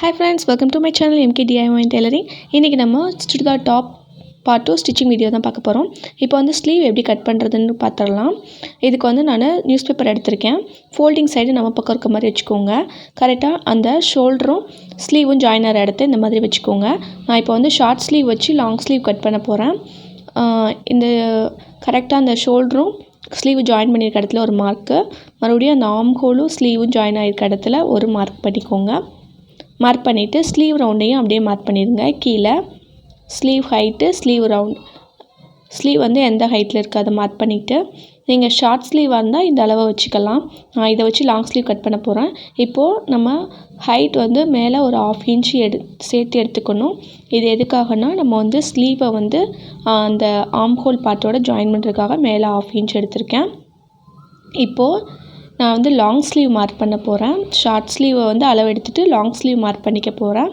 Hi friends, welcome to my channel MK DIY and Tailoring. இன்னைக்கு நம்ம Chudidar top part 2 stitching video தான் பார்க்க போறோம். இப்போ வந்து sleeve எப்படி கட் பண்றதுன்னு பார்த்தறலாம். இதுக்கு வந்து நான் நியூஸ் பேப்பர் எடுத்துர்க்கேன். ஃபோல்டிங் சைடு நம்ம பக்கம் இருக்க மாதிரி வெச்சுக்கோங்க. கரெக்ட்டா அந்த ஷோல்டரும் ஸ்லீவும் ஜாயின் ஆற இடத்தை இந்த மாதிரி வெச்சுக்கோங்க. நான் இப்போ வந்து ஷார்ட் ஸ்லீவ் வச்சு லாங் ஸ்லீவ் கட் பண்ண போறேன். இந்த கரெக்ட்டா அந்த ஷோல்டரும் ஸ்லீவ் ஜாயின் பண்ணிருக்க இடத்துல ஒரு மார்க், மறுபடியும் அந்த ஆர்ம் ஹோலும் ஸ்லீவும் ஜாயின் ஆயிருக்க இடத்துல ஒரு மார்க் பண்ணிக்கோங்க. மார்க் பண்ணிவிட்டு ஸ்லீவ் ரவுண்டையும் அப்படியே மார்க் பண்ணிடுங்க. கீழே sleeve height, sleeve round, sleeve வந்து எந்த ஹைட்டில் இருக்குது அதை மார்க் பண்ணிவிட்டு, நீங்கள் ஷார்ட் ஸ்லீவாக இருந்தால் இந்த அளவை வச்சுக்கலாம். நான் இதை வச்சு லாங் ஸ்லீவ் கட் பண்ண போகிறேன். இப்போது நம்ம ஹைட் வந்து மேலே ஒரு 1/2 இன்ச் சேர்த்து எடுத்துக்கணும். இது எதுக்காகனா நம்ம வந்து ஸ்லீவை வந்து அந்த ஆர்ம் ஹோல் பார்ட்டோட ஜாயின் பண்ணுறதுக்காக மேலே 1/2 இன்ச் எடுத்திருக்கேன். இப்போது நான் வந்து லாங் ஸ்லீவ் மார்க் பண்ண போகிறேன். ஷார்ட் ஸ்லீவை வந்து அளவு எடுத்துகிட்டு லாங் ஸ்லீவ் மார்க் பண்ணிக்க போகிறேன்.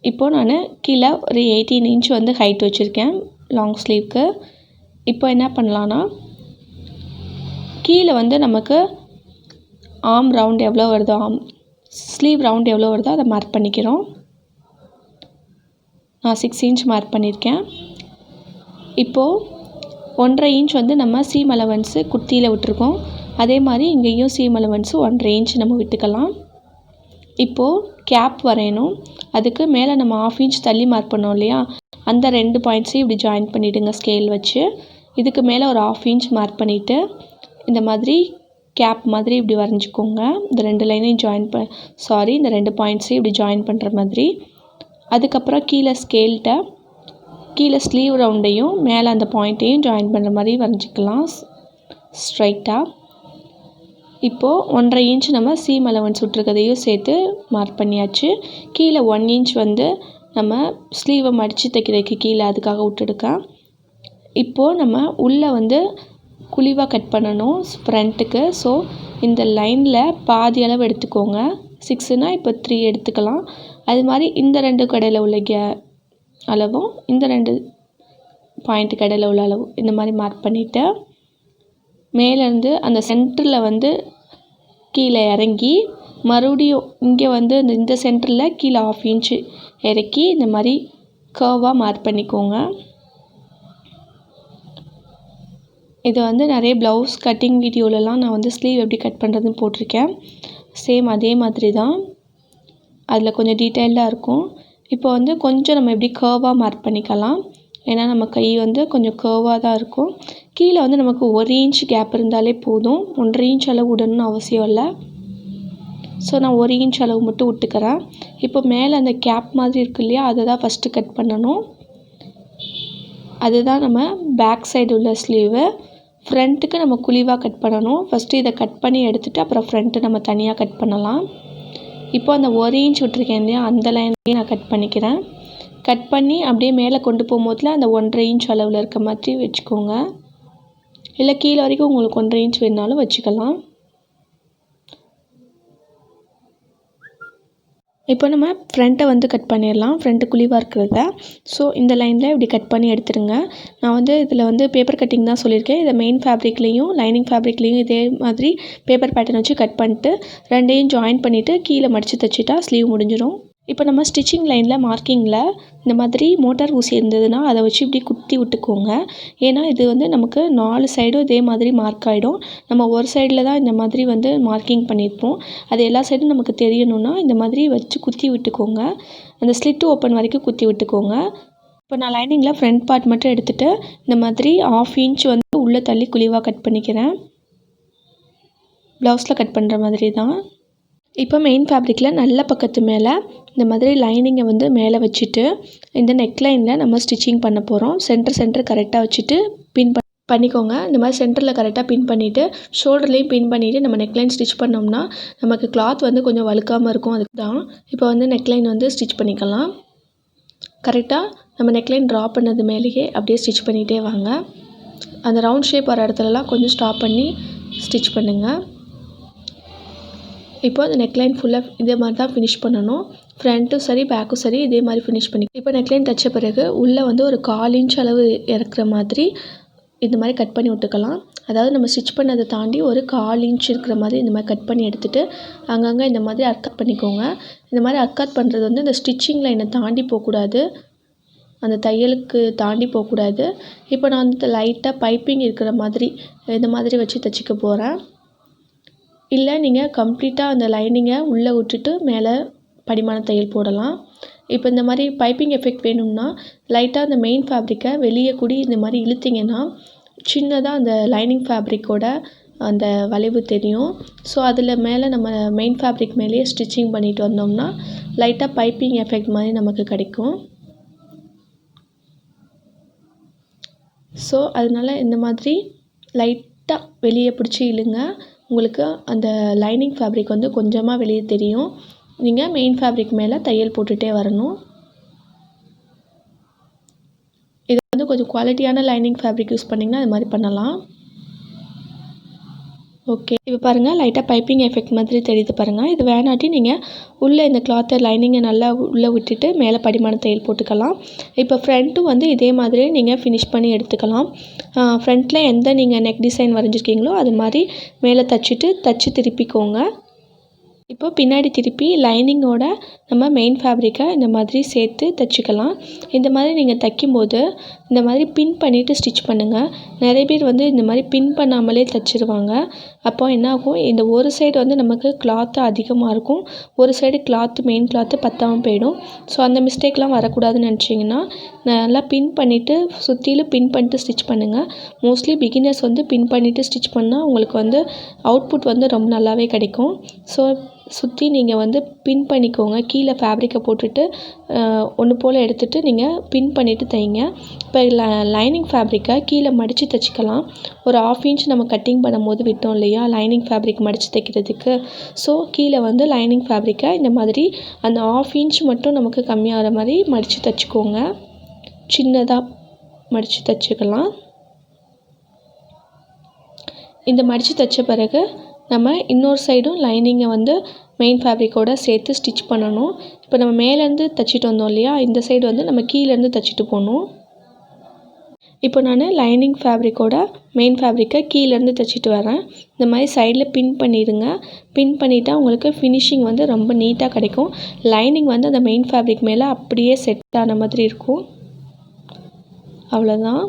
இப்போது நான் கீழே ஒரு 18 இன்ச் வந்து ஹைட் வச்சுருக்கேன் லாங் ஸ்லீவ்க்கு. இப்போ என்ன பண்ணலான்னா, கீழே வந்து நமக்கு ஆர்ம் ரவுண்ட் எவ்வளோ வருதோ, ஸ்லீவ் ரவுண்ட் எவ்வளோ வருதோ அதை மார்க் பண்ணிக்கிறோம். நான் 6 இன்ச் மார்க் பண்ணியிருக்கேன். இப்போது 1.5 இன்ச் வந்து நம்ம சீம் அலவன்ஸு குர்த்தியில் விட்டுருக்கோம். அதே மாதிரி இங்கேயும் சீம் அலவன்ஸு 1.5 இன்ச் நம்ம விட்டுக்கலாம். இப்போது கேப் வரையணும். அதுக்கு மேலே நம்ம 1/2 இன்ச் தள்ளி மார்க் பண்ணோம் இல்லையா, அந்த 2 பாயிண்ட்ஸையும் இப்படி ஜாயின் பண்ணிவிடுங்க ஸ்கேல் வச்சு. இதுக்கு மேலே ஒரு 1/2 இன்ச் மார்க் பண்ணிவிட்டு இந்த மாதிரி கேப் மாதிரி இப்படி வரைஞ்சிக்கோங்க. இந்த 2 லைனையும் இந்த 2 பாயிண்ட்ஸையும் இப்படி ஜாயின் பண்ணுற மாதிரி. அதுக்கப்புறம் கீழே ஸ்லீவ் ரவுண்டையும் மேலே அந்த பாயிண்ட்டையும் ஜாயின் பண்ணுற மாதிரி வரைஞ்சிக்கலாம் ஸ்ட்ரைட்டாக. இப்போது 1.5 இன்ச் நம்ம சீம் அலவன்ஸ் விட்ருக்கதையும் சேர்த்து மார்க் பண்ணியாச்சு. கீழே 1 இன்ச் வந்து நம்ம ஸ்லீவை மடித்து தைக்கிறதுக்கு கீழே அதுக்காக விட்டுடுக்கேன். இப்போது நம்ம உள்ளே வந்து குழிவாக கட் பண்ணணும் ஃப்ரண்ட்டுக்கு. ஸோ இந்த லைனில் பாதி அளவு எடுத்துக்கோங்க. 6னால் இப்போ 3 எடுத்துக்கலாம். அது மாதிரி இந்த 2 கடையில் உள்ள அளவும் இந்த 2 பாயிண்ட்டு கடையில் உள்ள அளவும் இந்த மாதிரி மார்க் பண்ணிவிட்டு, மேலேருந்து அந்த சென்டரில் வந்து கீழே இறங்கி மறுபடியும் இங்கே வந்து இந்த சென்டரில் கீழே 1/2 இன்ச்சு இறக்கி இந்த மாதிரி கர்வாக மார்க் பண்ணிக்கோங்க. இது வந்து நிறைய ப்ளவுஸ் கட்டிங் வீடியோலலாம் நான் வந்து ஸ்லீவ் எப்படி கட் பண்ணுறதுன்னு போட்டிருக்கேன். சேம் அதே மாதிரி தான், அதில் கொஞ்சம் டீட்டெயில்டாக இருக்கும். இப்போ வந்து கொஞ்சம் நம்ம எப்படி கர்வாக மார்க் பண்ணிக்கலாம். ஏன்னா நம்ம கை வந்து கொஞ்சம் கர்வாக தான் இருக்கும். கீழே வந்து நமக்கு 1 இன்ச் கேப் இருந்தாலே போதும். 1.5 இன்ச் அளவு விடணும்னு அவசியம் இல்லை. ஸோ நான் 1 இன்ச் அளவு மட்டும் விட்டுக்கிறேன். இப்போ மேலே அந்த கேப் மாதிரி இருக்கு இல்லையா, அதை தான் ஃபஸ்ட்டு கட் பண்ணணும். அதுதான் நம்ம பேக் சைடு உள்ள ஸ்லீவு. ஃப்ரண்ட்டுக்கு நம்ம குழிவாக கட் பண்ணணும். ஃபஸ்ட்டு இதை கட் பண்ணி எடுத்துகிட்டு அப்புறம் ஃப்ரண்ட்டு நம்ம தனியாக கட் பண்ணலாம். இப்போ அந்த 1 இன்ச் விட்டுருக்கேன் இல்லையா, அந்த லைன்லேயே நான் கட் பண்ணிக்கிறேன். கட் பண்ணி அப்படியே மேலே கொண்டு போகும்போதுல அந்த 1.5 இன்ச் அளவில் இருக்க மாதிரி வச்சுக்கோங்க. இல்லை கீழே வரைக்கும் உங்களுக்கு 1.5 இன்ச் வேணுனாலும் வச்சுக்கலாம். இப்போ நம்ம ஃப்ரண்ட்டை வந்து கட் பண்ணிடலாம். ஃப்ரண்ட்டு குழிவாக இருக்கிறத. ஸோ இந்த லைனில் இப்படி கட் பண்ணி எடுத்துருங்க. நான் வந்து இதில் வந்து பேப்பர் கட்டிங் தான் சொல்லியிருக்கேன். இதை மெயின் ஃபேப்ரிக்லேயும் லைனிங் ஃபேப்ரிக்லேயும் இதே மாதிரி பேப்பர் பேட்டர்ன் வச்சு கட் பண்ணிட்டு 2யும் ஜாயின் பண்ணிவிட்டு கீழே மடித்து தைச்சிட்டா ஸ்லீவ் முடிஞ்சிடும். இப்போ நம்ம ஸ்டிச்சிங் லைனில் மார்க்கிங்கில் இந்த மாதிரி மோட்டார் ஊசி இருந்ததுன்னா அதை வச்சு இப்படி குத்தி விட்டுக்கோங்க. ஏன்னா இது வந்து நமக்கு 4 சைடும் இதே மாதிரி மார்க் ஆகிடும். நம்ம ஒரு சைடில் தான் இந்த மாதிரி வந்து மார்க்கிங் பண்ணியிருப்போம். அது எல்லா சைடும் நமக்கு தெரியணுன்னா இந்த மாதிரி வச்சு குத்தி விட்டுக்கோங்க. அந்த ஸ்லிட்டு ஓப்பன் வரைக்கும் குத்தி விட்டுக்கோங்க. இப்போ நான் லைனிங்கில் ஃப்ரண்ட் பார்ட் மட்டும் எடுத்துகிட்டு இந்த மாதிரி 1/2 இன்ச் வந்து உள்ளே தள்ளி குழிவாக கட் பண்ணிக்கிறேன். ப்ளவுஸில் கட் பண்ணுற மாதிரி தான். இப்போ மெயின் ஃபேப்ரிக்கில் நல்ல பக்கத்து மேலே இந்த மாதிரி லைனிங்கை வந்து மேலே வச்சுட்டு இந்த நெக்லைனில் நம்ம ஸ்டிச்சிங் பண்ண போகிறோம். சென்டர் கரெக்டாக வச்சுட்டு பின் பண்ணிக்கோங்க. இந்த மாதிரி சென்டரில் கரெக்டாக பின் பண்ணிவிட்டு ஷோல்டர்லேயும் பின் பண்ணிவிட்டு நம்ம நெக்லைன் ஸ்டிச் பண்ணோம்னா நமக்கு கிளாத் வந்து கொஞ்சம் வழுக்காமல் இருக்கும். அதுக்கு தான் இப்போ வந்து நெக்லைன் வந்து ஸ்டிச் பண்ணிக்கலாம். கரெக்டாக நம்ம நெக்லைன் ட்ரா பண்ணது மேலேயே அப்படியே ஸ்டிச் பண்ணிகிட்டே வாங்க. அந்த ரவுண்ட் ஷேப் வர இடத்துலலாம் கொஞ்சம் ஸ்டாப் பண்ணி ஸ்டிச் பண்ணுங்கள். இப்போ அந்த நெக்லைன் ஃபுல்லாக இதே மாதிரி தான் ஃபினிஷ் பண்ணணும். ஃப்ரண்ட்டும் சரி பேக்கும் சரி இதே மாதிரி ஃபினிஷ் பண்ணி இப்போ நெக்லைன் தைச்ச பிறகு உள்ளே வந்து ஒரு 1/4 இன்ச் அளவு இறக்குற மாதிரி இந்த மாதிரி கட் பண்ணி விட்டுக்கலாம். அதாவது நம்ம ஸ்டிச் பண்ணதை தாண்டி ஒரு 1/4 இன்ச் இருக்கிற மாதிரி இந்த மாதிரி கட் பண்ணி எடுத்துகிட்டு அங்கங்கே இந்த மாதிரி அர்க்கட் பண்ணிக்கோங்க. இந்த மாதிரி அர்க்கட் பண்ணுறது வந்து இந்த ஸ்டிச்சிங் லைனை தாண்டி போகக்கூடாது, அந்த தையலுக்கு தாண்டி போகக்கூடாது. இப்போ நான் வந்து லைட்டாக பைப்பிங் இருக்கிற மாதிரி இந்த மாதிரி வச்சு தைச்சிக்க போகிறேன். இல்லை நீங்கள் கம்ப்ளீட்டாக அந்த லைனிங்கை உள்ளே விட்டுட்டு மேலே படிமான தையல் போடலாம். இப்போ இந்த மாதிரி பைப்பிங் எஃபெக்ட் வேணும்னா லைட்டாக அந்த மெயின் ஃபேப்ரிக்கை வெளியே கூடி இந்த மாதிரி இழுத்திங்கன்னா சின்னதாக அந்த லைனிங் ஃபேப்ரிக்கோட அந்த வளைவு தெரியும். ஸோ அதில் மேலே நம்ம மெயின் ஃபேப்ரிக் மேலேயே ஸ்டிச்சிங் பண்ணிட்டு வந்தோம்னா லைட்டாக பைப்பிங் எஃபெக்ட் மாதிரி நமக்கு கிடைக்கும். ஸோ அதனால் இந்த மாதிரி லைட்டாக வெளியே பிடிச்சி இழுங்க. உங்களுக்கு அந்த லைனிங் ஃபேப்ரிக் வந்து கொஞ்சமாக வெளியே தெரியும். நீங்கள் மெயின் ஃபேப்ரிக் மேலே தையல் போட்டுகிட்டே வரணும். இது வந்து கொஞ்சம் குவாலிட்டியான லைனிங் ஃபேப்ரிக் யூஸ் பண்ணிங்கன்னா அது மாதிரி பண்ணலாம். ஓகே, இப்போ பாருங்கள் லைட்டாக பைப்பிங் எஃபெக்ட் மாதிரி தெரியுது பாருங்கள். இது வேணாட்டி நீங்கள் உள்ளே இந்த கிளாத்தை லைனிங்கை நல்லா உள்ளே விட்டுட்டு மேலே படிமான தையல் போட்டுக்கலாம். இப்போ ஃப்ரண்ட்டும் வந்து இதே மாதிரி நீங்கள் ஃபினிஷ் பண்ணி எடுத்துக்கலாம். ஃப்ரண்ட்டில் எந்த நீங்கள் நெக் டிசைன் வரைஞ்சிருக்கீங்களோ அது மாதிரி மேலே தச்சு திருப்பிக்கோங்க. இப்போ பின்னாடி திருப்பி லைனிங்கோட நம்ம மெயின் ஃபேப்ரிக்கை இந்த மாதிரி சேர்த்து தைச்சிக்கலாம். இந்த மாதிரி நீங்கள் தைக்கும்போது இந்த மாதிரி பின் பண்ணிவிட்டு ஸ்டிச் பண்ணுங்கள். நிறைய பேர் வந்து இந்த மாதிரி பின் பண்ணாமலே தைச்சிருவாங்க. அப்போ என்னாகும், இந்த ஒரு சைடு வந்து நமக்கு கிளாத்து அதிகமாக இருக்கும், ஒரு சைடு மெயின் கிளாத்து பத்தாமல் போயிடும். ஸோ அந்த மிஸ்டேக்லாம் வரக்கூடாதுன்னு நினச்சிங்கன்னா நல்லா பின் பண்ணிவிட்டு சுற்றிலும் பின் பண்ணிட்டு ஸ்டிச் பண்ணுங்கள். மோஸ்ட்லி பிகினர்ஸ் வந்து பின் பண்ணிவிட்டு ஸ்டிச் பண்ணால் உங்களுக்கு வந்து அவுட்புட் வந்து ரொம்ப நல்லாவே கிடைக்கும். ஸோ சுற்றி நீங்கள் வந்து பின் பண்ணிக்கோங்க. கீழே ஃபேப்ரிக்கை போட்டுட்டு ஒன்று போல் எடுத்துகிட்டு நீங்கள் பின் பண்ணிவிட்டு தைங்க. இப்போ லைனிங் ஃபேப்ரிக்கை கீழே மடித்து தைச்சிக்கலாம். ஒரு 1/2 இன்ச் நம்ம கட்டிங் பண்ணும்போது விட்டோம் இல்லையா லைனிங் ஃபேப்ரிக் மடித்து தைக்கிறதுக்கு. ஸோ கீழே வந்து லைனிங் ஃபேப்ரிக்கை இந்த மாதிரி அந்த 1/2 இன்ச் மட்டும் நமக்கு கம்மியாகிற மாதிரி மடித்து தைச்சிக்கோங்க. சின்னதாக மடித்து தைச்சிக்கலாம். இந்த மடித்து தைச்ச பிறகு நம்ம இன்னொரு சைடும் லைனிங்கை வந்து மெயின் ஃபேப்ரிக்கோடு சேர்த்து ஸ்டிச் பண்ணணும். இப்போ நம்ம மேலேருந்து தைச்சிட்டு வந்தோம் இல்லையா, இந்த சைடு வந்து நம்ம கீழேருந்து தைச்சிட்டு போகணும். இப்போ நான் லைனிங் ஃபேப்ரிக்கோட மெயின் ஃபேப்ரிக்கை கீழேருந்து தைச்சிட்டு வரேன். இந்த மாதிரி சைடில் பின் பண்ணிடுங்க. பின் பண்ணிட்டா உங்களுக்கு ஃபினிஷிங் வந்து ரொம்ப நீட்டாக கிடைக்கும். லைனிங் வந்து அந்த மெயின் ஃபேப்ரிக் மேலே அப்படியே செட் ஆன மாதிரி இருக்கும். அவ்வளோதான்.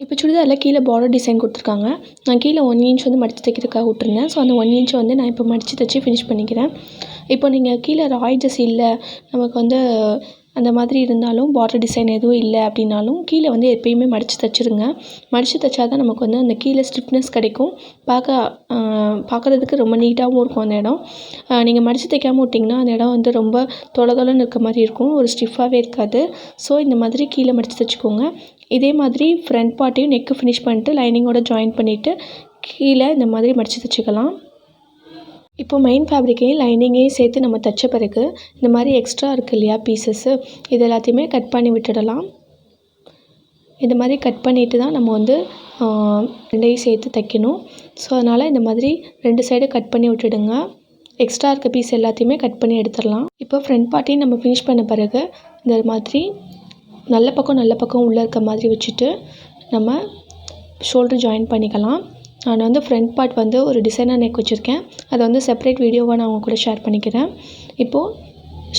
இப்போ சுடிதாரில் கீழே பார்டர் டிசைன் கொடுத்துருக்காங்க. நான் கீழே 1 இன்ச் வந்து மடித்து தைக்கிறதுக்காக விட்டுருந்தேன். ஸோ அந்த 1 இன்ச்சை வந்து நான் இப்போ மடித்து தைச்சி ஃபினிஷ் பண்ணிக்கிறேன். இப்போ நீங்கள் கீழே ராய்ஜஸ் இல்லை, நமக்கு வந்து அந்த மாதிரி இருந்தாலும் பார்டர் டிசைன் எதுவும் இல்லை அப்படின்னாலும் கீழே வந்து எப்பயுமே மடித்து தைச்சிருங்க. மடித்து தைச்சா தான் நமக்கு வந்து அந்த கீழே ஸ்டிஃப்னஸ் கிடைக்கும். பார்க்குறதுக்கு ரொம்ப நீட்டாகவும் இருக்கும் அந்த இடம். நீங்கள் மடித்து தைக்காமல் விட்டிங்கன்னா அந்த இடம் வந்து ரொம்ப தொளன்னு இருக்க மாதிரி இருக்கும், ஒரு ஸ்டிஃபாகவே இருக்காது. ஸோ இந்த மாதிரி கீழே மடித்து தைச்சிக்கோங்க. இதே மாதிரி ஃப்ரண்ட் பார்ட்டையும் நெக்கு ஃபினிஷ் பண்ணிட்டு லைனிங்கோட ஜாயின் பண்ணிவிட்டு கீழே இந்த மாதிரி மடித்து தைச்சிக்கலாம். இப்போ மெயின் ஃபேப்ரிக்கையும் லைனிங்கையும் சேர்த்து நம்ம தைச்ச பிறகு இந்த மாதிரி எக்ஸ்ட்ரா இருக்குது இல்லையா பீசஸ்ஸு, இது எல்லாத்தையுமே கட் பண்ணி விட்டுடலாம். இந்த மாதிரி கட் பண்ணிவிட்டு தான் நம்ம வந்து ரெண்டையும் சேர்த்து தைக்கணும். ஸோ அதனால் இந்த மாதிரி 2 சைடு கட் பண்ணி விட்டுடுங்க. எக்ஸ்ட்ரா இருக்க பீஸ் எல்லாத்தையுமே கட் பண்ணி எடுத்துடலாம். இப்போ ஃப்ரண்ட் பார்ட்டையும் நம்ம ஃபினிஷ் பண்ண பிறகு இந்த மாதிரி நல்ல பக்கம் உள்ளே இருக்க மாதிரி வச்சுட்டு நம்ம ஷோல்டர் ஜாயின் பண்ணிக்கலாம். நான் வந்து ஃப்ரண்ட் பார்ட் வந்து ஒரு டிசைனர் நெக் வச்சுருக்கேன். அதை வந்து செப்பரேட் வீடியோவாக நான் உங்கள் கூட ஷேர் பண்ணிக்கிறேன். இப்போது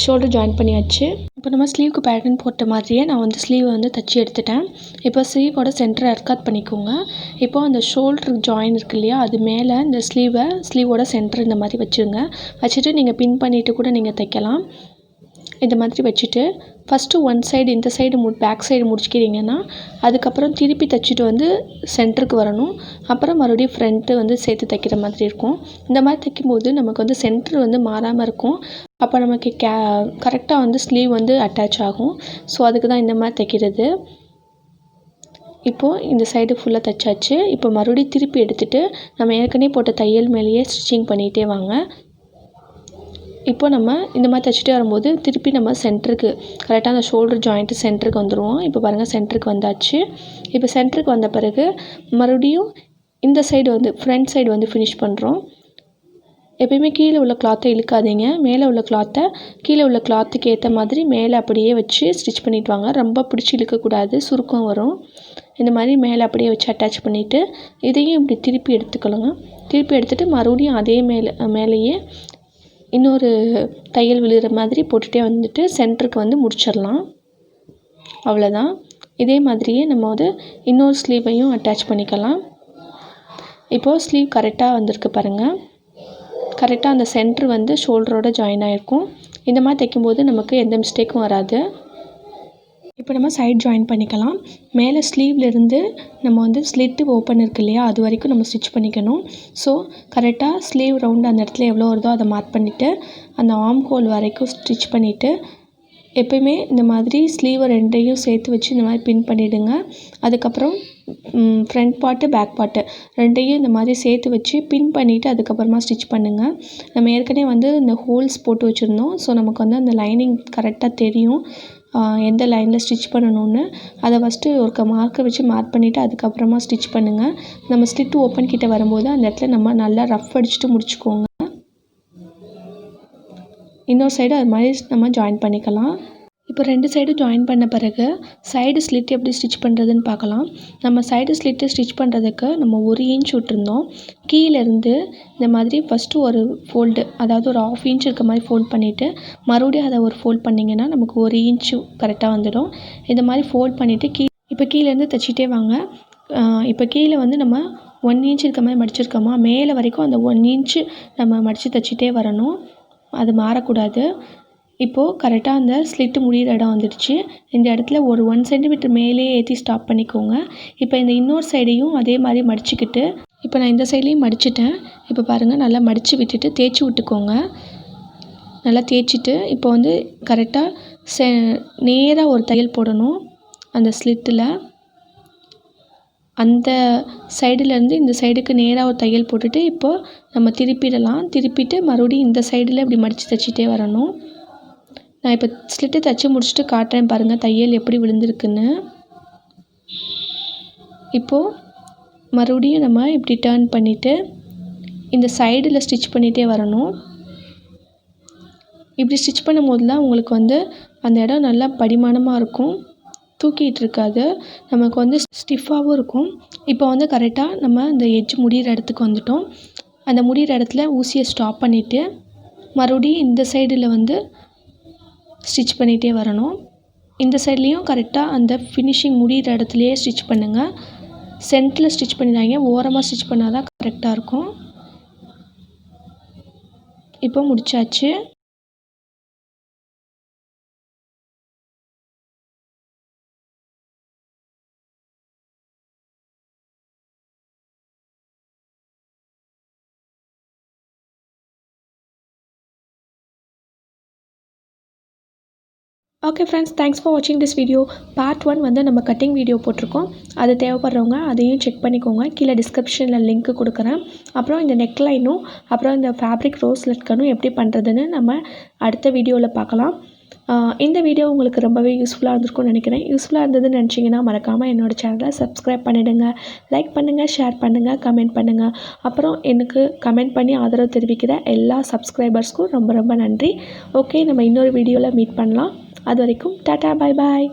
ஷோல்டர் ஜாயின் பண்ணியாச்சு. இப்போ நம்ம ஸ்லீவுக்கு பேட்டர்ன் போட்ட மாதிரியே நான் வந்து ஸ்லீவை வந்து தைச்சி எடுத்துட்டேன். இப்போ ஸ்லீவோட சென்டரை அர்க்காட் பண்ணிக்கோங்க. இப்போது அந்த ஷோல்டர் ஜாயின் இருக்கு இல்லையா, அது மேலே இந்த ஸ்லீவோட சென்டர் இந்த மாதிரி வச்சுருங்க. வச்சுட்டு நீங்கள் பின் பண்ணிவிட்டு கூட நீங்கள் தைக்கலாம். இந்த மாதிரி வச்சுட்டு ஃபஸ்ட்டு ஒன் சைடு இந்த சைடு பேக் சைடு முடிச்சிக்கிறீங்கன்னா அதுக்கப்புறம் திருப்பி தைச்சிட்டு வந்து சென்டருக்கு வரணும். அப்புறம் மறுபடியும் ஃப்ரண்ட்டு வந்து சேர்த்து தைக்கிற மாதிரி இருக்கும். இந்த மாதிரி தைக்கும்போது நமக்கு வந்து சென்டர் வந்து மாறாமல் இருக்கும். அப்போ நமக்கு கரெக்டாக வந்து ஸ்லீவ் வந்து அட்டாச் ஆகும். ஸோ அதுக்கு தான் இந்த மாதிரி தைக்கிறது. இப்போது இந்த சைடு ஃபுல்லாக தைச்சாச்சு. இப்போ மறுபடியும் திருப்பி எடுத்துகிட்டு நம்ம ஏற்கனவே போட்ட தையல் மேலேயே ஸ்டிச்சிங் பண்ணிகிட்டே வாங்க. இப்போ நம்ம இந்த மாதிரி தைச்சிட்டே வரும்போது திருப்பி நம்ம சென்டருக்கு கரெக்டாக அந்த ஷோல்டர் ஜாயிண்ட்டு சென்டருக்கு வந்துடுவோம். இப்போ பாருங்கள் சென்டருக்கு வந்தாச்சு. இப்போ சென்டருக்கு வந்த பிறகு மறுபடியும் இந்த சைடு வந்து ஃப்ரண்ட் சைடு வந்து ஃபினிஷ் பண்ணுறோம். எப்பயுமே கீழே உள்ள கிளாத்தை இழுக்காதீங்க. மேலே உள்ள கிளாத்தை கீழே உள்ள கிளாத்துக்கு ஏற்ற மாதிரி மேலே அப்படியே வச்சு ஸ்டிச் பண்ணிட்டு வாங்க. ரொம்ப பிடிச்சி இழுக்கக்கூடாது, சுருக்கம் வரும். இந்த மாதிரி மேலே அப்படியே வச்சு அட்டாச் பண்ணிவிட்டு இதையும் இப்படி திருப்பி எடுத்துக்கலாங்க. திருப்பி எடுத்துகிட்டு மறுபடியும் அதே மேலேயே இன்னொரு தையல் விழுகிற மாதிரி போட்டுகிட்டே வந்துட்டு சென்டருக்கு வந்து முடிச்சிடலாம். அவ்வளோதான். இதே மாதிரியே நம்ம வந்து இன்னொரு ஸ்லீவையும் அட்டாச் பண்ணிக்கலாம். இப்போது ஸ்லீவ் கரெக்டாக வந்திருக்கு பாருங்கள். கரெக்டாக அந்த சென்ட்ரு வந்து ஷோல்டரோட ஜாயின் ஆகிருக்கும். இந்த மாதிரி தைக்கும்போது நமக்கு எந்த மிஸ்டேக்கும் வராது. இப்போ நம்ம சைட் ஜாயின் பண்ணிக்கலாம். மேலே ஸ்லீவ்லேருந்து நம்ம வந்து ஸ்லிட்டு ஓப்பன் இருக்குது இல்லையா, அது வரைக்கும் நம்ம ஸ்டிச் பண்ணிக்கணும். ஸோ கரெக்டாக ஸ்லீவ் ரவுண்டு அந்த இடத்துல எவ்வளோ வருதோ அதை மார்க் பண்ணிவிட்டு அந்த ஆர்ம் ஹோல் வரைக்கும் ஸ்டிச் பண்ணிவிட்டு எப்போயுமே இந்த மாதிரி ஸ்லீவை ரெண்டையும் சேர்த்து வச்சு இந்த மாதிரி பின் பண்ணிவிடுங்க. அதுக்கப்புறம் ஃப்ரண்ட் பார்ட்டு பேக் பார்ட்டு ரெண்டையும் இந்த மாதிரி சேர்த்து வச்சு பின் பண்ணிவிட்டு அதுக்கப்புறமா ஸ்டிச் பண்ணுங்கள். நம்ம ஏற்கனவே வந்து இந்த ஹோல்ஸ் போட்டு வச்சுருந்தோம். ஸோ நமக்கு வந்து அந்த லைனிங் கரெக்டாக தெரியும் எந்த லைனில் ஸ்டிச் பண்ணணும்னு. அதை ஃபஸ்ட்டு ஒரு மார்க்கை வச்சு மார்க் பண்ணிவிட்டு அதுக்கப்புறமா ஸ்டிச் பண்ணுங்கள். நம்ம ஸ்லிட் ஓப்பன் கிட்ட வரும்போது அந்த இடத்துல நம்ம நல்லா ரஃப் அடிச்சுட்டு முடிச்சுக்கோங்க. இன்னொரு சைடு அது மாதிரி நம்ம ஜாயின் பண்ணிக்கலாம். இப்போ 2 சைடும் ஜாயின் பண்ண பிறகு சைடு ஸ்லிட் எப்படி ஸ்டிச் பண்ணுறதுன்னு பார்க்கலாம். நம்ம சைடு ஸ்லிட்டு ஸ்டிச் பண்ணுறதுக்கு நம்ம 1 இன்ச் விட்டுருந்தோம். கீழேருந்து இந்த மாதிரி ஃபஸ்ட்டு ஒரு ஃபோல்டு, அதாவது ஒரு 1/2 இன்ச் இருக்க மாதிரி ஃபோல்ட் பண்ணிவிட்டு மறுபடியும் அதை ஒரு ஃபோல்ட் பண்ணிங்கன்னா நமக்கு 1 இன்ச்சு கரெக்டாக வந்துடும். இந்த மாதிரி ஃபோல்ட் பண்ணிவிட்டு இப்போ கீழேருந்து தைச்சிட்டே வாங்க. இப்போ கீழே வந்து நம்ம 1 இன்ச் இருக்க மாதிரி மடிச்சிருக்கோமா, மேலே வரைக்கும் அந்த 1 இன்ச்சு நம்ம மடித்து தைச்சிட்டே வரணும். அது மாறக்கூடாது. இப்போது கரெக்டாக அந்த ஸ்லிட்டு முடிகிற இடம் வந்துடுச்சு. இந்த இடத்துல ஒரு 1 சென்டிமீட்டர் மேலேயே ஏற்றி ஸ்டாப் பண்ணிக்கோங்க. இப்போ இந்த இன்னொரு சைடையும் அதே மாதிரி மடிச்சுக்கிட்டு இப்போ நான் இந்த சைட்லேயும் மடிச்சிட்டேன். இப்போ பாருங்கள், நல்லா மடித்து விட்டுட்டு தேய்ச்சி விட்டுக்கோங்க. நல்லா தேய்ச்சிட்டு இப்போ வந்து கரெக்டாக நேராக ஒரு தையல் போடணும் அந்த ஸ்லிட்டில். அந்த சைடுலேருந்து இந்த சைடுக்கு நேராக ஒரு தையல் போட்டுட்டு இப்போது நம்ம திருப்பிடலாம். திருப்பிட்டு மறுபடியும் இந்த சைடில் இப்படி மடித்து தைச்சிட்டே வரணும். நான் இப்போ ஸ்லிட்டு தைச்சி முடிச்சுட்டு காட்டுறேன் பாருங்கள் தையல் எப்படி விழுந்திருக்குன்னு. இப்போது மறுபடியும் நம்ம இப்படி டர்ன் பண்ணிவிட்டு இந்த சைடில் ஸ்டிச் பண்ணிகிட்டே வரணும். இப்படி ஸ்டிச் பண்ணும் போதெல்லாம் உங்களுக்கு வந்து அந்த இடம் நல்லா படிமானமாக இருக்கும், தூக்கிட்டு இருக்காது, நமக்கு வந்து ஸ்டிஃபாகவும் இருக்கும். இப்போ வந்து கரெக்டாக நம்ம இந்த எட்ஜ் முடிகிற இடத்துக்கு வந்துட்டோம். அந்த முடிகிற இடத்துல ஊசியை ஸ்டாப் பண்ணிவிட்டு மறுபடியும் இந்த சைடில் வந்து ஸ்டிச் பண்ணிகிட்டே வரணும். இந்த சைட்லேயும் கரெக்டாக அந்த ஃபினிஷிங் முடிகிற இடத்துலையே ஸ்டிச் பண்ணுங்கள். சென்டரில் ஸ்டிச் பண்ணிடாதீங்க, ஓரமாக ஸ்டிச் பண்ணால் தான் கரெக்டாக இருக்கும். இப்போ முடிச்சாச்சு. ஓகே ஃப்ரெண்ட்ஸ், தேங்க்ஸ் ஃபார் வாட்சிங் திஸ் வீடியோ. பார்ட் 1 வந்து நம்ம கட்டிங் வீடியோ போட்டிருக்கோம். அது தேவைப்படுறவங்க அதையும் செக் பண்ணிக்கோங்க. கீழே டிஸ்கிரிப்ஷனில் லிங்க் கொடுக்குறேன். அப்புறம் இந்த நெக்லைனும் அப்புறம் இந்த ஃபேப்ரிக் ரோஸ் லட்கனும் எப்படி பண்ணுறதுன்னு நம்ம அடுத்த வீடியோவில் பார்க்கலாம். இந்த வீடியோ உங்களுக்கு ரொம்பவே யூஸ்ஃபுல்லாக இருந்திருக்கும்னு நினைக்கிறேன். யூஸ்ஃபுல்லாக இருந்ததுன்னு நினச்சிங்கன்னா மறக்காமல் என்னோடய சேனலை சப்ஸ்கிரைப் பண்ணிவிடுங்க. லைக் பண்ணுங்கள், ஷேர் பண்ணுங்கள், கமெண்ட் பண்ணுங்கள். அப்புறம் எனக்கு கமெண்ட் பண்ணி ஆதரவு தெரிவிக்கிற எல்லா சப்ஸ்கிரைபர்ஸ்க்கும் ரொம்ப ரொம்ப நன்றி. ஓகே, நம்ம இன்னொரு வீடியோவில் மீட் பண்ணலாம். அது வரைக்கும் டாட்டா, பாய் பாய்.